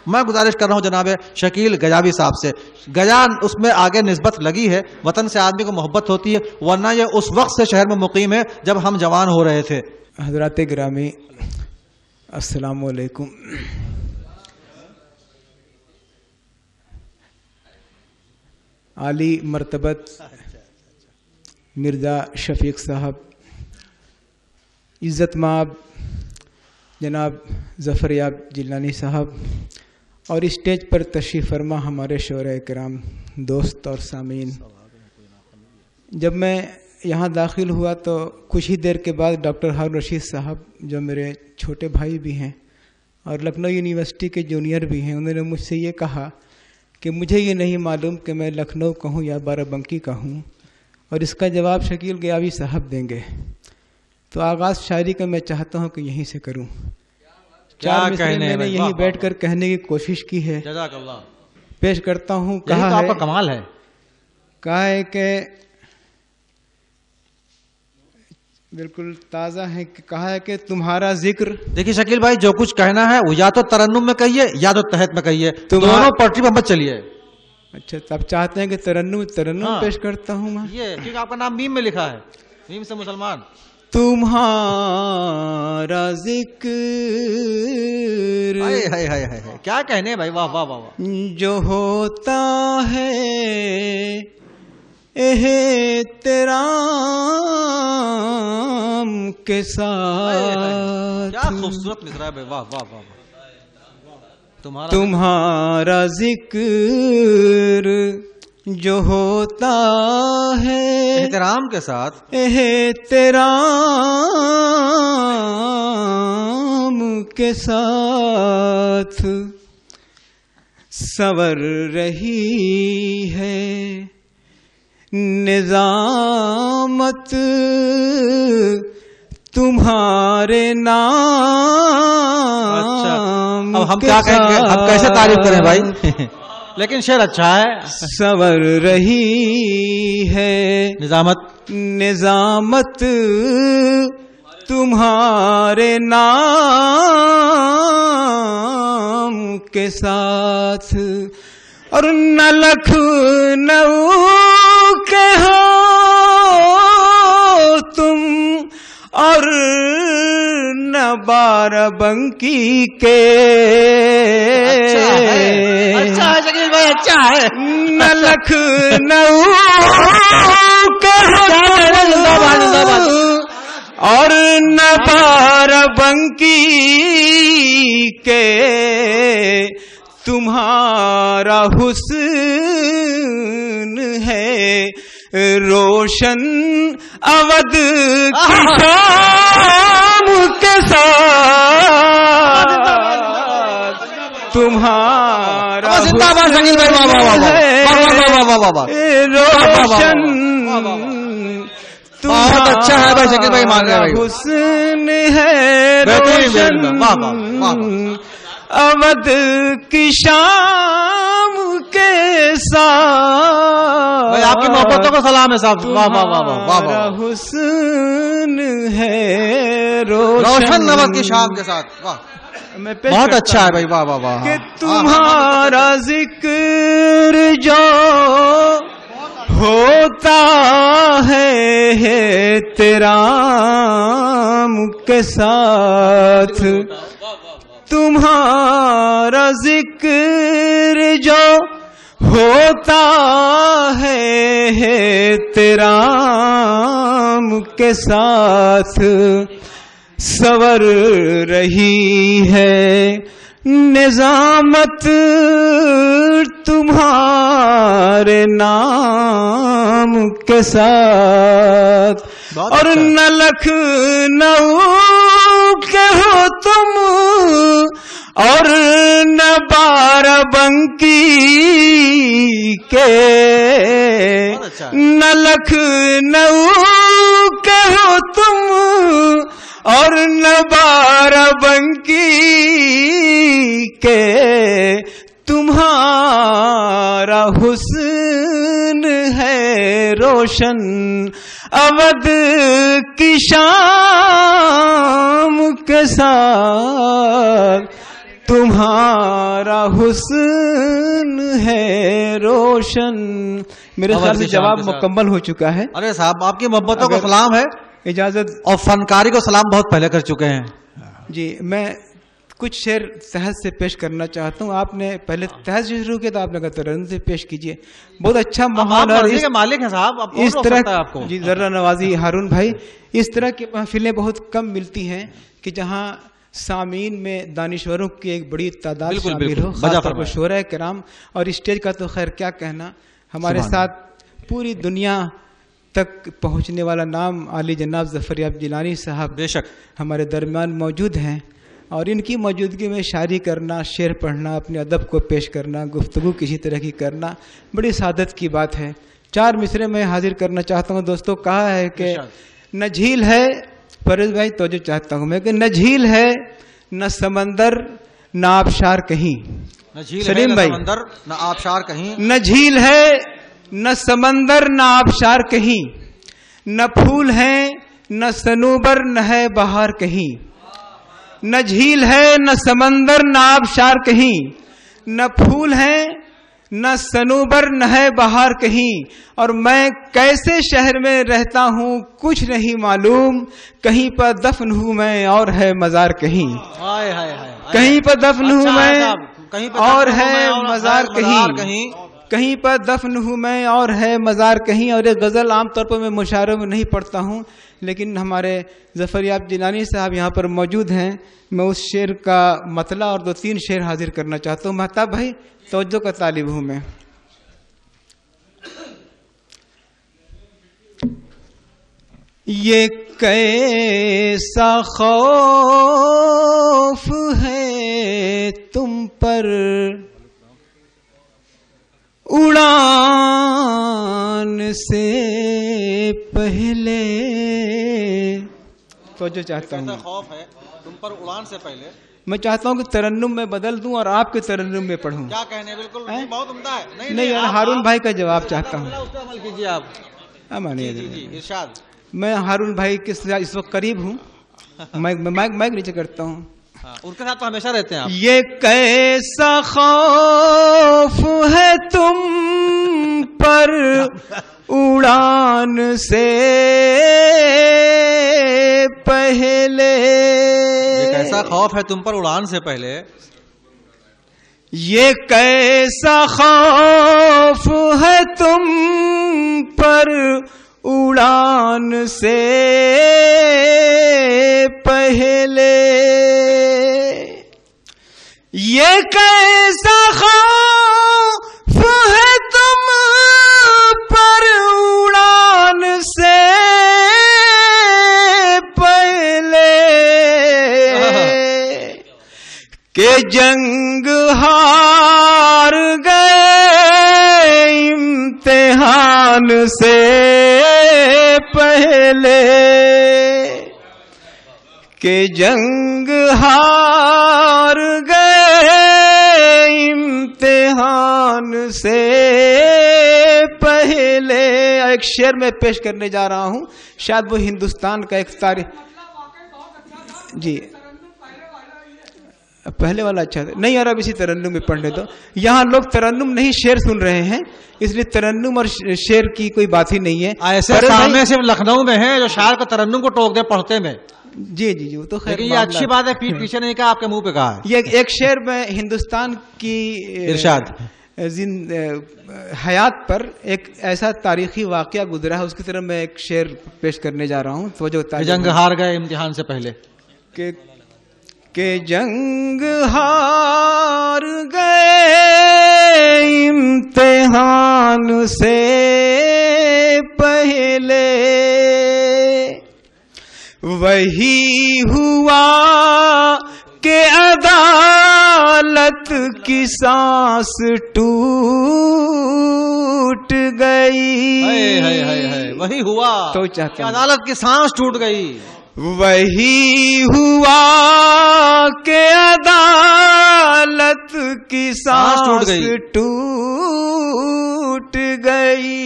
میں گزارش کر رہا ہوں جناب شکیل گجاوی صاحب سے، گجا اس میں آگے نسبت لگی ہے، وطن سے آدمی کو محبت ہوتی ہے، ورنہ یہ اس وقت سے شہر میں مقیم ہے جب ہم جوان ہو رہے تھے۔ حضرات گرامی السلام علیکم۔ عالی مرتبت مرزا شفیق صاحب، عزت مآب جناب ظفریاب جیلانی صاحب، اور اسٹیج پر تشریف فرما ہمارے شعراء کرام، دوست اور سامعین، جب میں یہاں داخل ہوا تو کچھ ہی دیر کے بعد ڈاکٹر ہارون رشید صاحب جو میرے چھوٹے بھائی بھی ہیں اور لکھنؤ یونیورسٹی کے جونیئر بھی ہیں، انہوں نے مجھ سے یہ کہا کہ مجھے یہ نہیں معلوم کہ میں لکھنؤ کا ہوں یا بارہ بنکی کا ہوں، اور اس کا جواب شکیل گجاوی صاحب دیں گے۔ تو آغاز شاعری کا میں چاہتا ہوں کہ یہیں سے کروں۔ چار مصرے میں نے یہیں بیٹھ کر کہنے کی کوشش کی ہے، جزاک اللہ، پیش کرتا ہوں۔ کہا ہے آپ کا کمال ہے، کہا ہے کہ بالکل تازہ ہے، کہا ہے کہ تمہارا ذکر۔ دیکھیے شکیل بھائی، جو کچھ کہنا ہے وہ یا تو ترنم میں کہیے یا تو تحت میں کہیے، دونوں پٹری پر مت چلیے۔ اچھا، تو آپ چاہتے ہیں کہ ترنم پیش کرتا ہوں میں؟ یہ کیونکہ آپ کا نام میم میں لکھا ہے، میم سے مسلمان۔ تمہارا ذکر کیا کہنے بھائی، واہ واہ واہ، جو ہوتا ہے احترام کے ساتھ، کیا خوبصورت مصرع ہے بھائی، واہ واہ واہ۔ تمہارا ذکر جو ہوتا ہے احترام کے ساتھ، احترام کے ساتھ سنور رہی ہے نظامت تمہارے نام۔ اب ہم کیا کہیں گے، ہم کیسے تعریف کریں بھائی، لیکن شعر اچھا ہے۔ سنور رہی ہے نظامت تمہارے نام کے ساتھ، اور نہ لکھنؤ کے ہو تم اور نہ بارہ بنکی کے، اچھا ہے شکیل بھائی، اچھا ہے۔ نہ لکھنؤ کے ہو اور نہ بارہ بنکی کے، تمہارا حسن ہے روشن اودھ کی شام کے ساتھ، تمہارا حسن ہے روشن، بہت اچھا ہے بھائی شکیل بھائی، مان گئے حسن ہے روشن اودھ کی شام کے ساتھ، آپ کی محبتوں کو سلام ہے صاحب، واہ واہ واہ واہ واہ۔ حسن ہے روشن اودھ کی شام کے ساتھ، واہ بہت اچھا ہے بھائی، واہ واہ واہ۔ کہ تمہارا ذکر جو ہوتا ہے احترام کے ساتھ، تمہارا ذکر جو ہوتا ہے احترام کے ساتھ، سنور رہی ہے نظامت تمہارے نام کے ساتھ، اور نہ لکھنؤ کے ہو تم اور نہ بارہ بنکی کے، نہ لکھنؤ کے ہو تم اور نہ بارہ بنکی کے، تمہارا حسن ہے روشن اودھ کی شام کے ساتھ، تمہارا حسن ہے روشن. میرے خیال سے جواب مکمل ہو چکا ہے. ارے صاحب آپ کی محبتوں کو سلام ہے, اجازت, اور فنکاری کو سلام بہت پہلے کر چکے ہیں. جی میں کچھ شعر تحت سے پیش کرنا چاہتا ہوں. آپ نے پہلے تحت سے شروع کیا تو آپ نے کہا ترنم سے پیش کیجئے. بہت اچھا ماحول اور مالک ہیں صاحب, اس طرح آپ کو. جی ذرا نوازی ہارون بھائی, اس طرح کی محفلیں بہت کم ملتی ہیں کہ جہاں سامعین میں دانشوروں کی ایک بڑی تعداد شامل ہو, خاص طور پر شعراء کرام. اور اسٹیج کا تو خیر کیا کہنا, ہمارے ساتھ پوری دنیا تک پہنچنے والا نام عالی جناب ظفریاب جیلانی صاحب بے شک ہمارے درمیان موجود ہیں, اور ان کی موجودگی میں شاعری کرنا, شعر پڑھنا, اپنے ادب کو پیش کرنا, گفتگو کسی طرح کی کرنا بڑی سعادت کی بات ہے. 4 مصرے میں حاضر کرنا چاہتا ہوں. دوستوں کہا ہے کہ نہ جھیل ہے, فیروز بھائی توجہ چاہتا ہوں میں, کہ نہ جھیل ہے نہ سمندر نہ آبشار کہیں. سلیم بھائی, نہ آبشار کہیں, نہ جھیل ہے نہ سمندر نہ آبشار کہیں, نہ پھول ہیں نہ صنوبر نہ ہے بہار کہیں. نہ جھیل ہے نہ سمندر نہ آبشار کہیں, نہ پھول ہیں نہ صنوبر نہ ہے بہار کہیں. اور میں کیسے شہر میں رہتا ہوں کچھ نہیں معلوم, کہیں پر دفن ہوں میں اور ہے مزار کہیں. کہیں پر دفن ہوں میں اور ہے مزار کہیں, کہیں پر دفن ہوں میں اور ہے مزار کہیں. اور ایک غزل عام طور پر میں مشاعروں میں نہیں پڑھتا ہوں, لیکن ہمارے ظفریاب جیلانی صاحب یہاں پر موجود ہیں. میں اس شعر کا مطلع اور 2-3 شعر حاضر کرنا چاہتا ہوں. مہتاب بھائی توجہ کا طالب ہوں میں. یہ کیسا خوف ہے تم پر اڑان سے پہلے. توجہ چاہتا ہوں, خوف ہے تم پر اڑان سے پہلے. میں چاہتا ہوں کہ ترنم میں بدل دوں اور آپ کے ترنم میں پڑھوں. کیا کہنے, بالکل بہت عمدہ ہے. نہیں ہارون بھائی کا جواب چاہتا ہوں. اس پہ عمل کیجیے آپ. جی ارشاد. میں ہارون بھائی کے اس وقت قریب ہوں, مائک نیچے کرتا ہوں. ان کے ساتھ تو ہمیشہ رہتے ہیں آپ. یہ کیسا خوف ہے تم پر اڑان سے پہلے. یہ کیسا خوف ہے تم پر اڑان سے پہلے. یہ کیسا خوف ہے تم پر اڑان سے پہلے. یہ کیسا خوف ہے تم پر اڑان سے پہلے, کہ جنگ ہار گئے امتحان سے پہلے, کہ جنگ ہار گئے امتحان سے پہلے. ایک شعر میں پیش کرنے جا رہا ہوں, شاید وہ ہندوستان کا ایک تاریخ. جی پہلے والا اچھا تھا, نہیں یار اب اسی ترنم میں پڑھنے دو. یہاں لوگ ترنم نہیں شعر سن رہے ہیں, اس لیے ترنم اور شعر کی کوئی بات ہی نہیں ہے. ایسے سامنے صرف لکھنؤ میں ہیں جو شاعر کو ترنم کو ٹوک دے پڑھتے میں. جی وہ تو خیر یہ اچھی بات ہے, پیچھے نہیں کہا, آپ کے منہ پہ کہا ہے. یہ ایک شعر میں ہندوستان کی ارشاد حیات پر ایک ایسا تاریخی واقعہ گزرا ہے, اس کی طرف میں ایک شعر پیش کرنے جا رہا ہوں. توجہ. جنگ ہار گئے امتحان سے پہلے, کہ جنگ ہار گئے امتحان سے پہلے, وہی ہوا کہ عدالت کی سانس ٹوٹ گئی. وہی ہوا تو چاہتا ہوں عدالت کی سانس ٹوٹ گئی. وہی ہوا کہ عدالت کی سانس ٹوٹ گئی.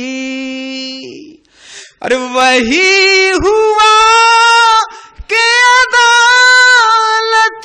ارے وہی ہوا کہ عدالت